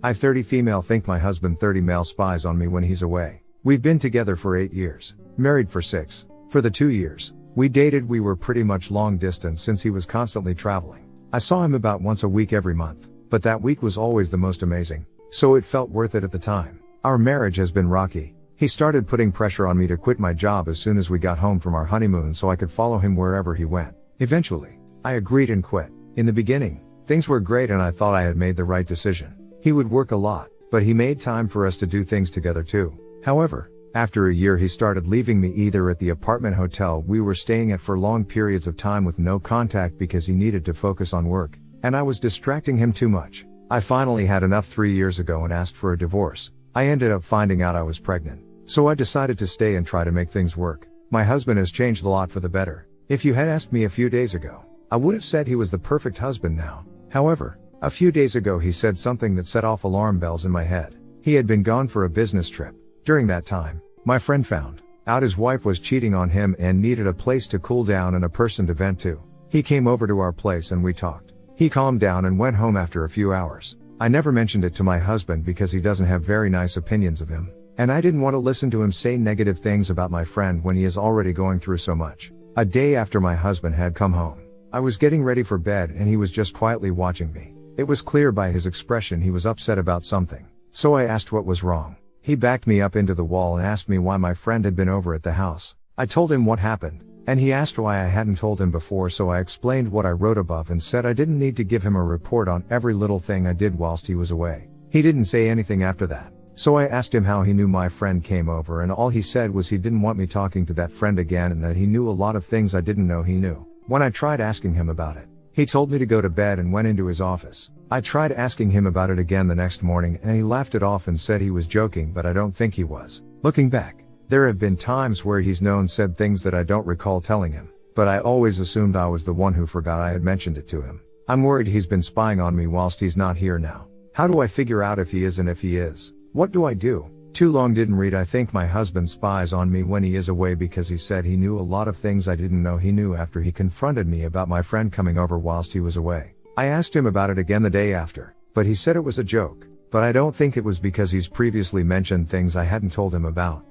I 30 female think my husband 30 male spies on me when he's away. We've been together for 8 years, married for 6. For the 2 years we dated, we were pretty much long distance since he was constantly traveling. I saw him about once a week every month, but that week was always the most amazing, so it felt worth it at the time. Our marriage has been rocky. He started putting pressure on me to quit my job as soon as we got home from our honeymoon so I could follow him wherever he went. Eventually, I agreed and quit. In the beginning, things were great and I thought I had made the right decision. He would work a lot, but he made time for us to do things together too. However, after a year he started leaving me either at the apartment hotel we were staying at for long periods of time with no contact because he needed to focus on work, and I was distracting him too much. I finally had enough 3 years ago and asked for a divorce. I ended up finding out I was pregnant, so I decided to stay and try to make things work. My husband has changed a lot for the better. If you had asked me a few days ago, I would have said he was the perfect husband now. However, a few days ago he said something that set off alarm bells in my head. He had been gone for a business trip. During that time, my friend found out his wife was cheating on him and needed a place to cool down and a person to vent to. He came over to our place and we talked. He calmed down and went home after a few hours. I never mentioned it to my husband because he doesn't have very nice opinions of him, and I didn't want to listen to him say negative things about my friend when he is already going through so much. A day after my husband had come home, I was getting ready for bed and he was just quietly watching me. It was clear by his expression he was upset about something. So I asked what was wrong. He backed me up into the wall and asked me why my friend had been over at the house. I told him what happened, and he asked why I hadn't told him before, so I explained what I wrote above and said I didn't need to give him a report on every little thing I did whilst he was away. He didn't say anything after that. So I asked him how he knew my friend came over, and all he said was he didn't want me talking to that friend again and that he knew a lot of things I didn't know he knew. When I tried asking him about it, he told me to go to bed and went into his office. I tried asking him about it again the next morning and he laughed it off and said he was joking, but I don't think he was. Looking back, there have been times where he's said things that I don't recall telling him, but I always assumed I was the one who forgot I had mentioned it to him. I'm worried he's been spying on me whilst he's not here now. How do I figure out if he is, and if he is, what do I do? Too long didn't read. I think my husband spies on me when he is away because he said he knew a lot of things I didn't know he knew after he confronted me about my friend coming over whilst he was away. I asked him about it again the day after, but he said it was a joke, but I don't think it was because he's previously mentioned things I hadn't told him about.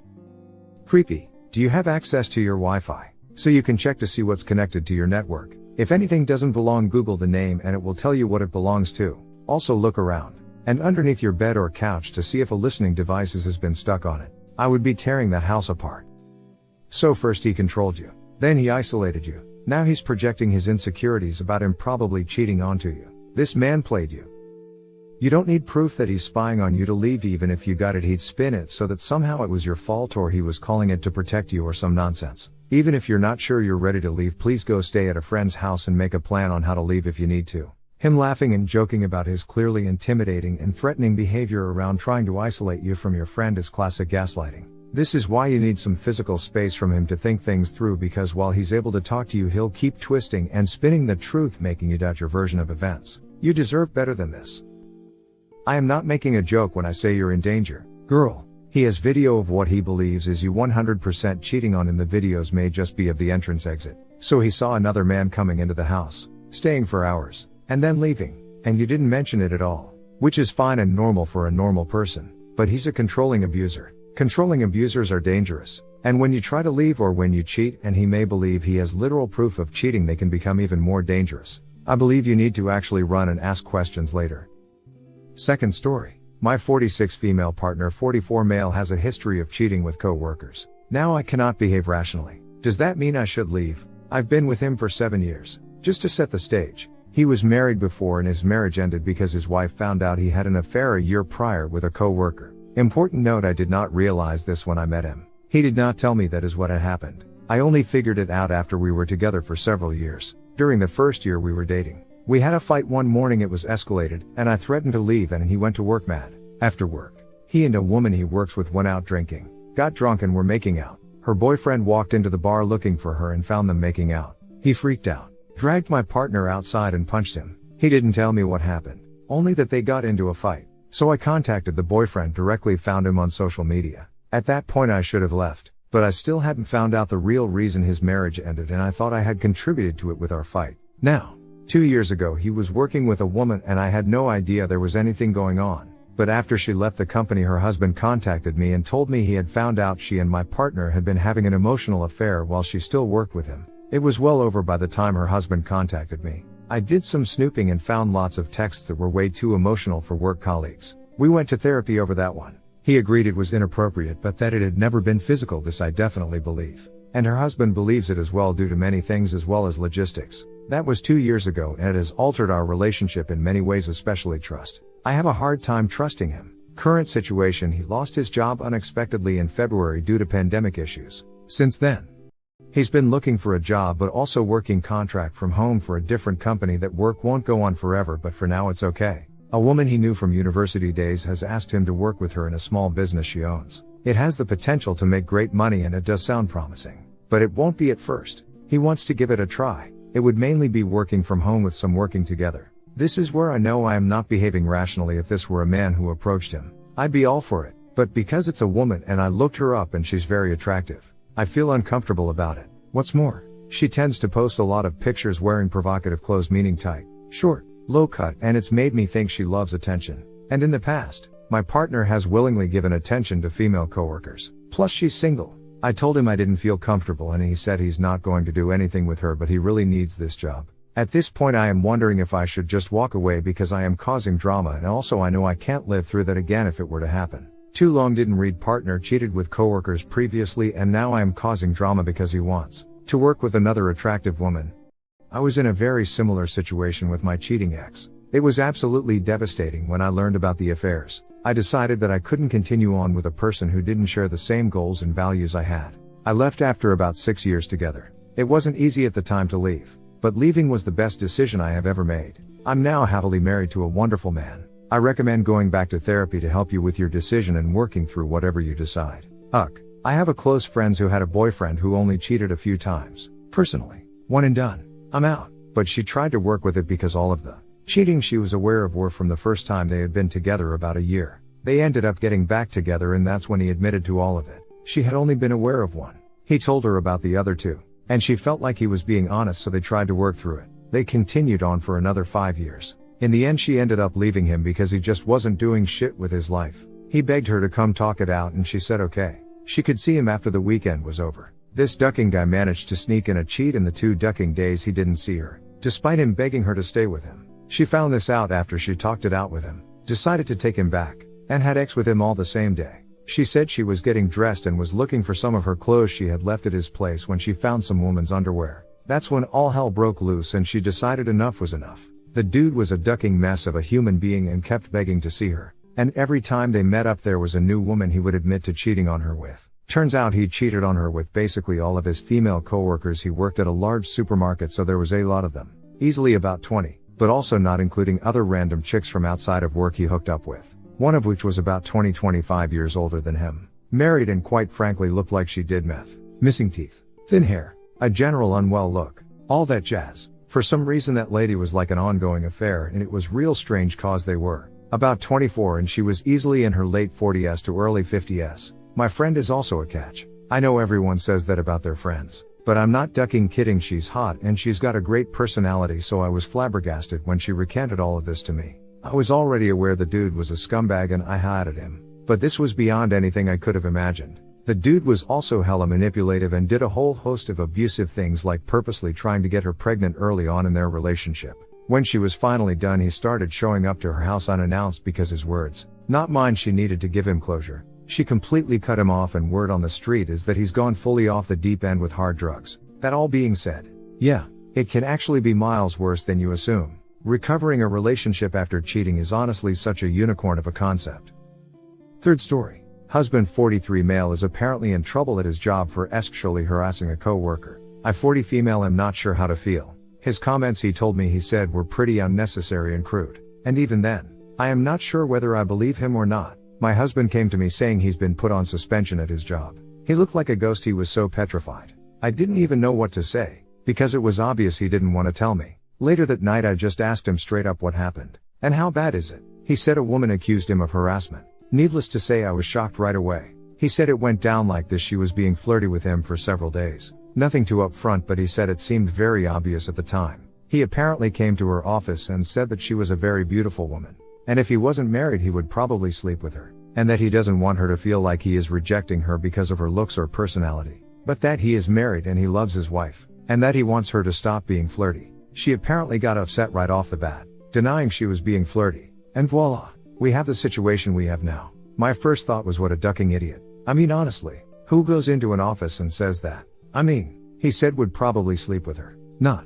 Creepy. Do you have access to your Wi-Fi, so you can check to see what's connected to your network? If anything doesn't belong, Google the name and it will tell you what it belongs to. Also look around and underneath your bed or couch to see if a listening device has been stuck on it. I would be tearing that house apart. So first he controlled you, then he isolated you. Now he's projecting his insecurities about him probably cheating onto you. This man played you. You don't need proof that he's spying on you to leave. Even if you got it, he'd spin it so that somehow it was your fault or he was calling it to protect you or some nonsense. Even if you're not sure you're ready to leave, please go stay at a friend's house and make a plan on how to leave if you need to. Him laughing and joking about his clearly intimidating and threatening behavior around trying to isolate you from your friend is classic gaslighting. This is why you need some physical space from him to think things through, because while he's able to talk to you, he'll keep twisting and spinning the truth, making you doubt your version of events. You deserve better than this. I am not making a joke when I say you're in danger, girl. He has video of what he believes is you 100% cheating on him. The videos may just be of the entrance exit. So he saw another man coming into the house, staying for hours, and then leaving, and you didn't mention it at all, which is fine and normal for a normal person, but he's a controlling abuser. Controlling abusers are dangerous, and when you try to leave or when you cheat and he may believe he has literal proof of cheating, they can become even more dangerous. I believe you need to actually run and ask questions later. Second story. My 46 female partner, 44 male, has a history of cheating with co-workers. Now I cannot behave rationally. Does that mean I should leave? I've been with him for 7 years. Just to set the stage, he was married before and his marriage ended because his wife found out he had an affair a year prior with a co-worker. Important note, I did not realize this when I met him. He did not tell me that is what had happened. I only figured it out after we were together for several years. During the first year we were dating, we had a fight one morning. It was escalated, and I threatened to leave and he went to work mad. After work, he and a woman he works with went out drinking, got drunk and were making out. Her boyfriend walked into the bar looking for her and found them making out. He freaked out, dragged my partner outside and punched him. He didn't tell me what happened, only that they got into a fight. So I contacted the boyfriend directly, found him on social media. At that point I should have left, but I still hadn't found out the real reason his marriage ended, and I thought I had contributed to it with our fight. Now, 2 years ago he was working with a woman and I had no idea there was anything going on. But after she left the company, her husband contacted me and told me he had found out she and my partner had been having an emotional affair while she still worked with him. It was well over by the time her husband contacted me. I did some snooping and found lots of texts that were way too emotional for work colleagues. We went to therapy over that one. He agreed it was inappropriate but that it had never been physical. This I definitely believe. And her husband believes it as well due to many things as well as logistics. That was 2 years ago and it has altered our relationship in many ways, especially trust. I have a hard time trusting him. Current situation: he lost his job unexpectedly in February due to pandemic issues. Since then, he's been looking for a job but also working contract from home for a different company. That work won't go on forever, but for now it's okay. A woman he knew from university days has asked him to work with her in a small business she owns. It has the potential to make great money and it does sound promising. But it won't be at first. He wants to give it a try. It would mainly be working from home with some working together. This is where I know I am not behaving rationally. If this were a man who approached him, I'd be all for it. But because it's a woman and I looked her up and she's very attractive, I feel uncomfortable about it. What's more, she tends to post a lot of pictures wearing provocative clothes, meaning tight, short, low cut, and it's made me think she loves attention. And in the past, my partner has willingly given attention to female coworkers. Plus she's single. I told him I didn't feel comfortable and he said he's not going to do anything with her, but he really needs this job. At this point I am wondering if I should just walk away because I am causing drama, and also I know I can't live through that again if it were to happen. Too long. Didn't read: partner cheated with coworkers previously and now I am causing drama because he wants to work with another attractive woman. I was in a very similar situation with my cheating ex. It was absolutely devastating when I learned about the affairs. I decided that I couldn't continue on with a person who didn't share the same goals and values I had. I left after about 6 years together. It wasn't easy at the time to leave, but leaving was the best decision I have ever made. I'm now happily married to a wonderful man. I recommend going back to therapy to help you with your decision and working through whatever you decide. I have a close friend who had a boyfriend who only cheated a few times. Personally, one and done. I'm out. But she tried to work with it because all of the cheating she was aware of were from the first time they had been together about a year. They ended up getting back together and that's when he admitted to all of it. She had only been aware of one. He told her about the other two. And she felt like he was being honest, so they tried to work through it. They continued on for another 5 years. In the end she ended up leaving him because he just wasn't doing shit with his life. He begged her to come talk it out and she said okay. She could see him after the weekend was over. This ducking guy managed to sneak in a cheat in the 2 ducking days he didn't see her, despite him begging her to stay with him. She found this out after she talked it out with him, decided to take him back, and had sex with him all the same day. She said she was getting dressed and was looking for some of her clothes she had left at his place when she found some woman's underwear. That's when all hell broke loose and she decided enough was enough. The dude was a ducking mess of a human being and kept begging to see her. And every time they met up there was a new woman he would admit to cheating on her with. Turns out he cheated on her with basically all of his female coworkers. He worked at a large supermarket, so there was a lot of them. Easily about 20, but also not including other random chicks from outside of work he hooked up with. One of which was about 20-25 years older than him. Married and quite frankly looked like she did meth. Missing teeth. Thin hair. A general unwell look. All that jazz. For some reason that lady was like an ongoing affair, and it was real strange cause they were about 24 and she was easily in her late 40s to early 50s. My friend is also a catch. I know everyone says that about their friends, but I'm not ducking kidding. She's hot and she's got a great personality, so I was flabbergasted when she recanted all of this to me. I was already aware the dude was a scumbag and I hated him, but this was beyond anything I could have imagined. The dude was also hella manipulative and did a whole host of abusive things, like purposely trying to get her pregnant early on in their relationship. When she was finally done, he started showing up to her house unannounced because his words, not mine, she needed to give him closure. She completely cut him off, and word on the street is that he's gone fully off the deep end with hard drugs. That all being said, yeah, it can actually be miles worse than you assume. Recovering a relationship after cheating is honestly such a unicorn of a concept. Third story. Husband 43 male is apparently in trouble at his job for sexually harassing a co-worker. I 40 female am not sure how to feel. His comments, he told me, he said, were pretty unnecessary and crude. And even then, I am not sure whether I believe him or not. My husband came to me saying he's been put on suspension at his job. He looked like a ghost, he was so petrified. I didn't even know what to say, because it was obvious he didn't want to tell me. Later that night I just asked him straight up what happened. And how bad is it? He said a woman accused him of harassment. Needless to say, I was shocked right away. He said it went down like this: she was being flirty with him for several days. Nothing too upfront, but he said it seemed very obvious at the time. He apparently came to her office and said that she was a very beautiful woman. And if he wasn't married he would probably sleep with her. And that he doesn't want her to feel like he is rejecting her because of her looks or personality. But that he is married and he loves his wife. And that he wants her to stop being flirty. She apparently got upset right off the bat, denying she was being flirty. And voila, we have the situation we have now. My first thought was what a ducking idiot. I mean honestly, who goes into an office and says that? I mean, he said would probably sleep with her. Not,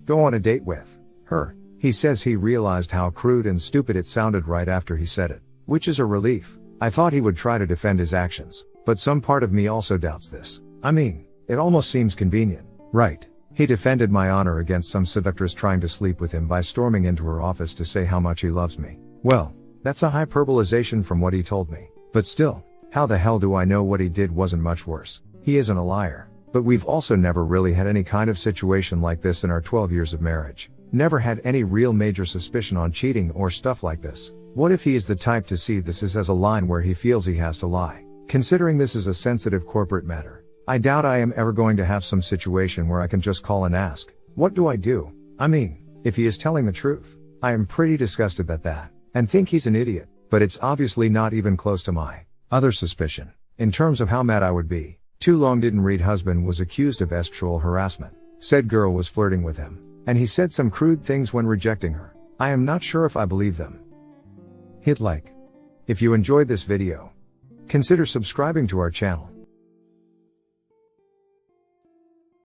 go on a date with her. He says he realized how crude and stupid it sounded right after he said it. Which is a relief. I thought he would try to defend his actions. But some part of me also doubts this. I mean, it almost seems convenient. Right. He defended my honor against some seductress trying to sleep with him by storming into her office to say how much he loves me. Well, that's a hyperbolization from what he told me. But still, how the hell do I know what he did wasn't much worse? He isn't a liar. But we've also never really had any kind of situation like this in our 12 years of marriage. Never had any real major suspicion on cheating or stuff like this. What if he is the type to see this as a line where he feels he has to lie? Considering this is a sensitive corporate matter, I doubt I am ever going to have some situation where I can just call and ask, what do I do? I mean, if he is telling the truth, I am pretty disgusted at that, and think he's an idiot, but it's obviously not even close to my other suspicion. In terms of how mad I would be, Too Long Didn't Read husband was accused of sexual harassment. Said girl was flirting with him, and he said some crude things when rejecting her. I am not sure if I believe them. Hit like. If you enjoyed this video, consider subscribing to our channel.